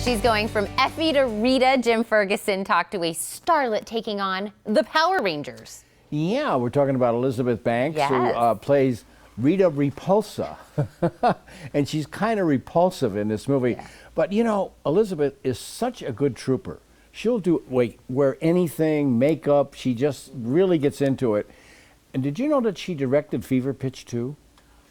She's going from Effie to Rita. Jim Ferguson talked to a starlet taking on the Power Rangers. Yeah, we're talking about Elizabeth Banks, Yes. who plays Rita Repulsa. And she's kind of repulsive in this movie. Yeah. But, you know, Elizabeth is such a good trooper. She'll wear anything, makeup. She just really gets into it. And did you know that she directed Fever Pitch 2?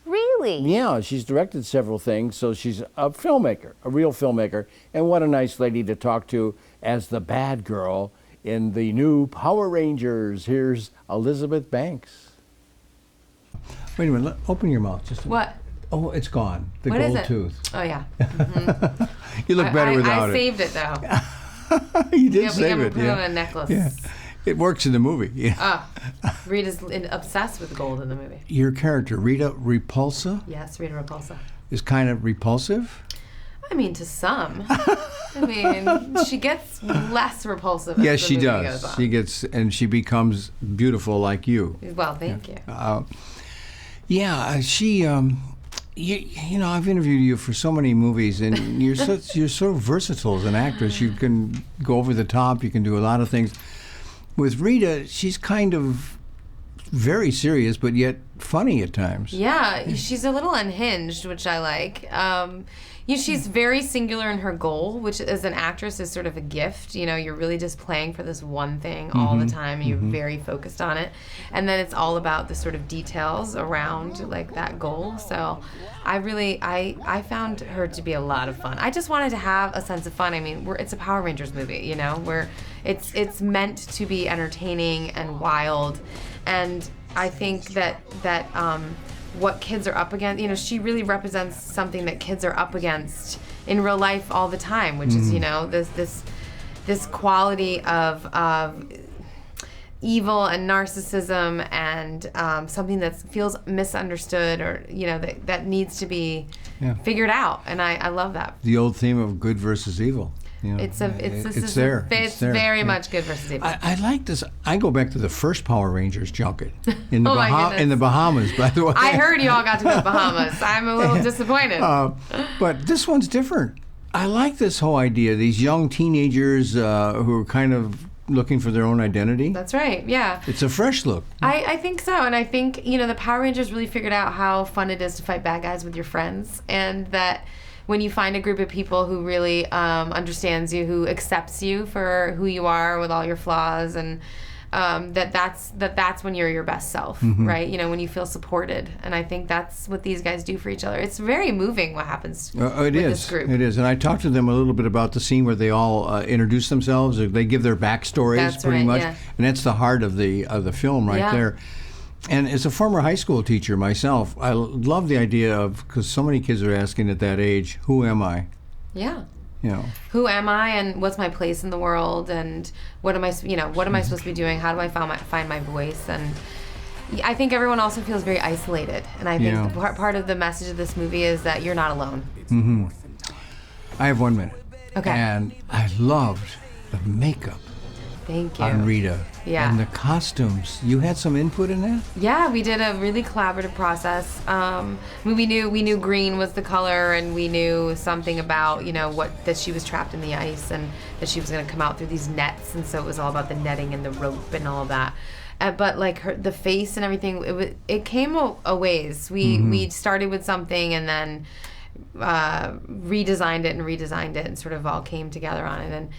Really? Yeah, she's directed several things, so she's a filmmaker, a real filmmaker. And what a nice lady to talk to as the bad girl in the new Power Rangers. Here's Elizabeth Banks. Wait a minute, open your mouth. Just What? Oh, it's gone. The What is gold it? tooth. Oh, yeah. Mm-hmm. You look better without I saved it, though. it. You did save we it, put it on a necklace. Yeah. It works in the movie. Yeah. Rita's obsessed with gold in the movie. Your character, Rita Repulsa, Yes, Rita Repulsa. is kind of repulsive. I mean, to some. I mean, she gets less repulsive as Yes, the she movie does. goes on. She gets, and she becomes beautiful like you. Well, thank you. She. You know, I've interviewed you for so many movies, and you're so versatile as an actress. You can go over the top. You can do a lot of things. With Rita, she's kind of very serious, but yet funny at times. Yeah, she's a little unhinged, which I like. She's very singular in her goal, which as an actress is sort of a gift. You know, you're really just playing for this one thing all the time. You're very focused on it. And then it's all about the sort of details around like that goal. So I found her to be a lot of fun. I just wanted to have a sense of fun. I mean, it's a Power Rangers movie, you know, where it's meant to be entertaining and wild. And I think that what kids are up against, you know, she really represents something that kids are up against in real life all the time, which is, you know, this quality of evil and narcissism and something that feels misunderstood or, you know, that needs to be figured out. And I love that. The old theme of good versus evil. You know, It's there. It's there. very much good versus evil. I like this. I go back to the first Power Rangers junket in the, Oh my goodness. in the Bahamas, by the way. I heard you all got to go to Bahamas. I'm a little disappointed. But this one's different. I like this whole idea. These young teenagers who are kind of looking for their own identity. That's right, yeah. It's a fresh look. I think so, and I think, you know, the Power Rangers really figured out how fun it is to fight bad guys with your friends, and that when you find a group of people who really understands you, who accepts you for who you are with all your flaws, and that's when you're your best self, right? You know, when you feel supported, and I think that's what these guys do for each other. It's very moving what happens with this group. It is, and I talked to them a little bit about the scene where they all introduce themselves. They give their backstories, That's pretty right, much, yeah. and that's the heart of the film right there. And as a former high school teacher myself, I love the idea of, because so many kids are asking at that age, who am I? Yeah. You know. Who am I, and what's my place in the world, and what am I supposed to be doing? How do I find my voice? And I think everyone also feels very isolated, and I think part of the message of this movie is that you're not alone. I have 1 minute. Okay. And I loved the makeup Thank you. on Rita. Yeah. And the costumes. You had some input in that? Yeah, we did a really collaborative process. We knew green was the color, and we knew something about, you know, that she was trapped in the ice, and that she was going to come out through these nets, and so it was all about the netting and the rope and all that. But like the face and everything, it came a ways. We started with something and then redesigned it and sort of all came together on it. And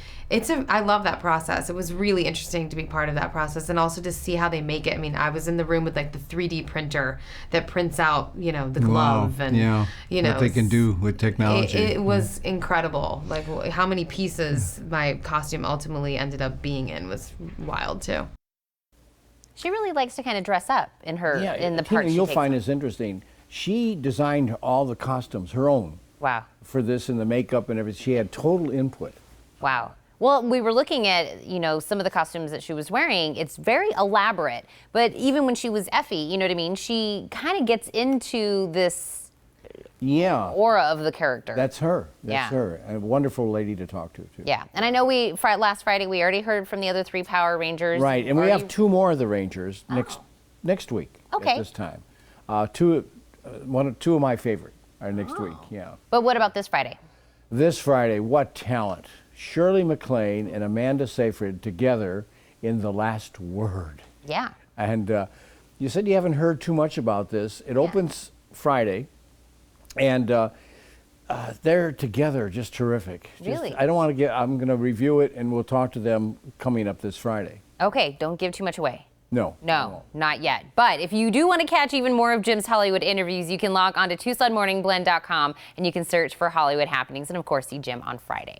I love that process. It was really interesting to be part of that process, and also to see how they make it. I mean, I was in the room with like the 3D printer that prints out, you know, the glove and you know what they can do with technology. It was incredible. Like how many pieces my costume ultimately ended up being in was wild too. She really likes to kind of dress up in the part You'll find this interesting. She designed all the costumes, her own. Wow. For this and the makeup and everything. She had total input. Wow. Well, we were looking at, you know, some of the costumes that she was wearing. It's very elaborate, but even when she was Effie, you know what I mean? She kind of gets into this aura of the character. That's her. That's her. A wonderful lady to talk to, too. Yeah, and I know last Friday we already heard from the other 3 Power Rangers. Right, and we have 2 more of the Rangers next week at this time. Two of my favorite are next week, But what about this Friday? This Friday, what talent? Shirley MacLaine and Amanda Seyfried together in The Last Word. Yeah. And you said you haven't heard too much about this. It opens Friday, and they're together, just terrific. Really? I don't want to get. I'm going to review it, and we'll talk to them coming up this Friday. Okay, don't give too much away. No. No, not yet. But if you do want to catch even more of Jim's Hollywood interviews, you can log on to TucsonMorningBlend.com and you can search for Hollywood happenings and, of course, see Jim on Friday.